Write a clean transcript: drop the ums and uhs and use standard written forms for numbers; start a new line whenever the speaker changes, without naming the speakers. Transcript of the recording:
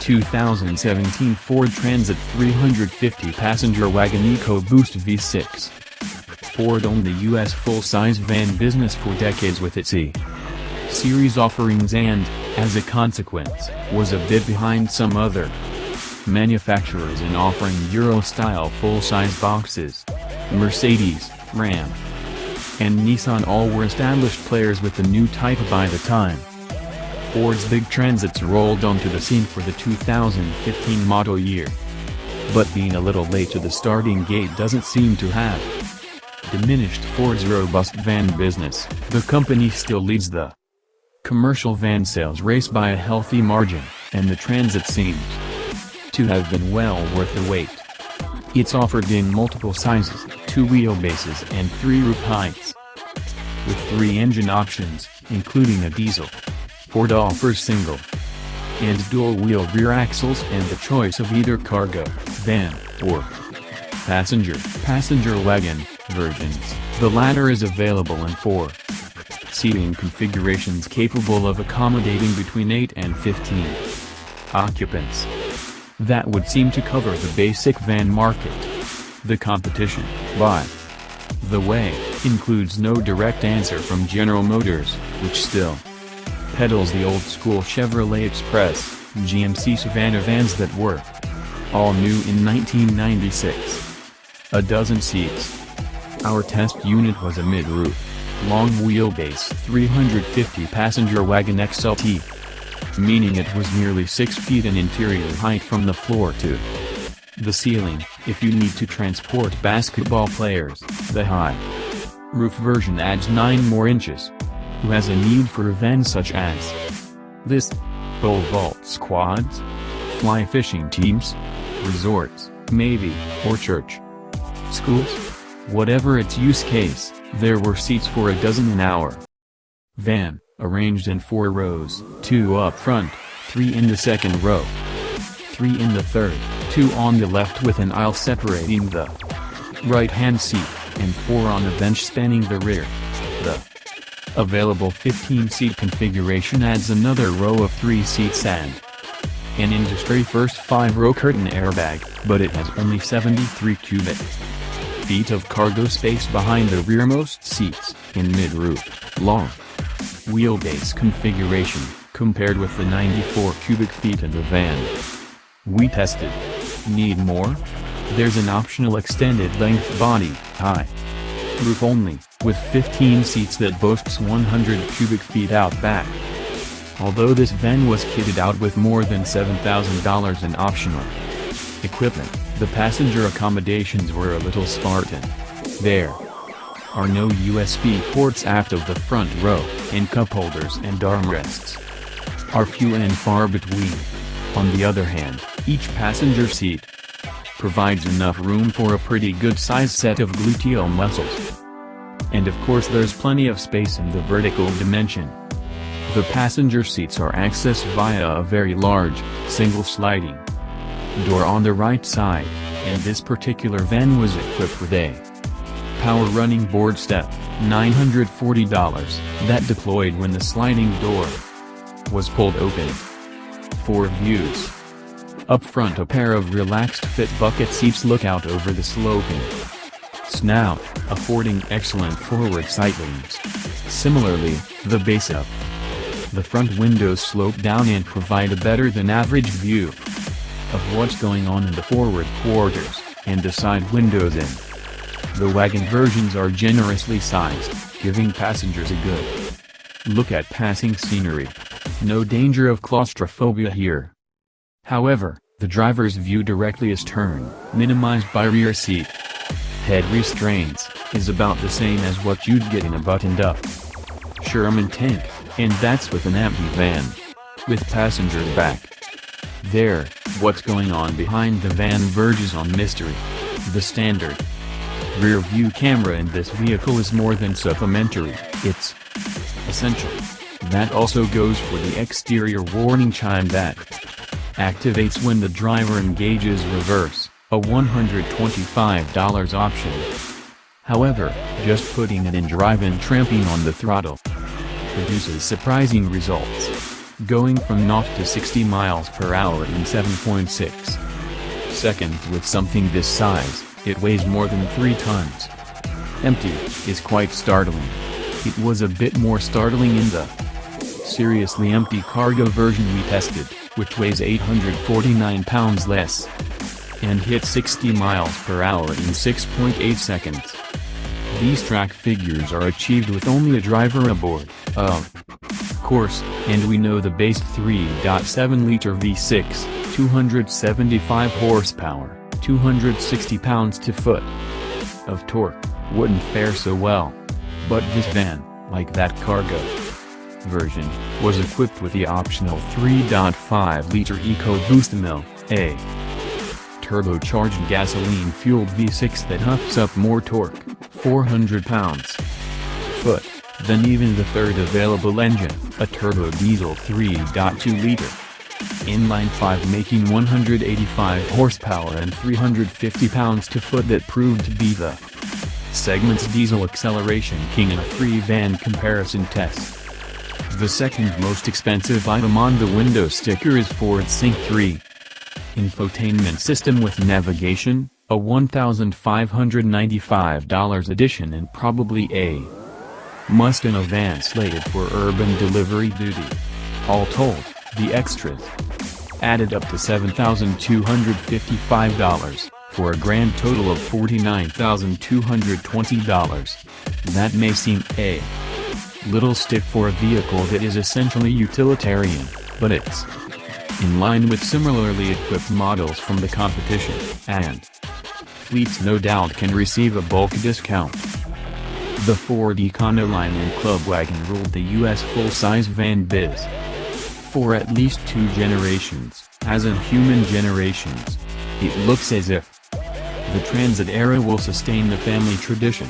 2017 Ford Transit 350 passenger wagon EcoBoost V6. Ford owned the U.S. full-size van business for decades with its E-Series offerings and, as a consequence, was a bit behind some other manufacturers in offering Euro-style full-size boxes. Mercedes, Ram, and Nissan all were established players with the new type by the time Ford's big Transits rolled onto the scene for the 2015 model year. But being a little late to the starting gate doesn't seem to have diminished Ford's robust van business. The company still leads the commercial van sales race by a healthy margin, and the Transit seems to have been well worth the wait. It's offered in multiple sizes, 2 wheelbases and 3 roof heights. With 3 engine options, including a diesel, Ford offers single and dual-wheel rear axles and the choice of either cargo, van, or passenger wagon versions. The latter is available in 4 seating configurations capable of accommodating between 8 and 15 occupants. That would seem to cover the basic van market. The competition, by the way, includes no direct answer from General Motors, which still peddles the old-school Chevrolet Express, GMC Savannah vans that were all new in 1996. A dozen seats. Our test unit was a mid-roof, long-wheelbase 350-passenger wagon XLT, meaning it was nearly 6 feet in interior height from the floor to the ceiling. If you need to transport basketball players, the high-roof version adds 9 more inches. Who has a need for a van such as this? Pole vault squads? Fly fishing teams? Resorts, maybe, or church? Schools? Whatever its use case, there were seats for a dozen an hour. Van, arranged in 4 rows, 2 up front, 3 in the second row, 3 in the third, 2 on the left with an aisle separating the right-hand seat, and 4 on a bench spanning the rear. The available 15-seat configuration adds another row of 3 seats and an industry-first 5-row curtain airbag, but it has only 73 cubic feet of cargo space behind the rearmost seats, in mid-roof, long wheelbase configuration, compared with the 94 cubic feet in the van we tested. Need more? There's an optional extended length body, high roof only, with 15 seats that boasts 100 cubic feet out back. Although this van was kitted out with more than $7,000 in optional equipment, the passenger accommodations were a little Spartan. There are no USB ports aft of the front row, and cup holders and armrests are few and far between. On the other hand, each passenger seat provides enough room for a pretty good-sized set of gluteal muscles. And of course there's plenty of space in the vertical dimension. The passenger seats are accessed via a very large, single sliding door on the right side, and this particular van was equipped with a power running board step, $940, that deployed when the sliding door was pulled open. 4 views. Up front, a pair of relaxed fit bucket seats look out over the sloping snout, affording excellent forward sightlines. Similarly, the base of the front windows slope down and provide a better than average view of what's going on in the forward quarters, and the side windows in the wagon versions are generously sized, giving passengers a good look at passing scenery. No danger of claustrophobia here. However, the driver's view directly astern, minimized by rear seat head restraints, is about the same as what you'd get in a buttoned-up Sherman tank. And that's with an empty van. With passengers back there. What's going on behind the van verges on mystery. The standard rear view camera in this vehicle is more than supplementary, it's essential. That also goes for the exterior warning chime that activates when the driver engages reverse, a $125 option. However, just putting it in drive and tramping on the throttle produces surprising results. Going from 0 to 60 miles per hour in 7.6 seconds with something this size. It weighs more than 3 tons. Empty is quite startling. It was a bit more startling in the seriously empty cargo version we tested, which weighs 849 pounds less and hit 60 miles per hour in 6.8 seconds. These track figures are achieved with only a driver aboard, of course, and we know the base 3.7-liter V6, 275 horsepower, 260 pounds-to-foot of torque, wouldn't fare so well. But this van, like that cargo version, was equipped with the optional 3.5-liter EcoBoost a turbocharged gasoline-fueled V6 that huffs up more torque, 400 pounds-foot, than even the third available engine, a turbo diesel 3.2-liter inline-5, making 185 horsepower and 350 pounds-to-foot that proved to be the segment's diesel acceleration king in a free van comparison test. The second most expensive item on the window sticker is Ford Sync 3 infotainment system with navigation, a $1,595 addition and probably a must in a van slated for urban delivery duty. All told, the extras added up to $7,255, for a grand total of $49,220. That may seem a little stiff for a vehicle that is essentially utilitarian, but it's in line with similarly equipped models from the competition, and fleets no doubt can receive a bulk discount. The Ford Econoline and Club Wagon ruled the U.S. full-size van biz for at least 2 generations, as in human generations. It looks as if the Transit era will sustain the family tradition.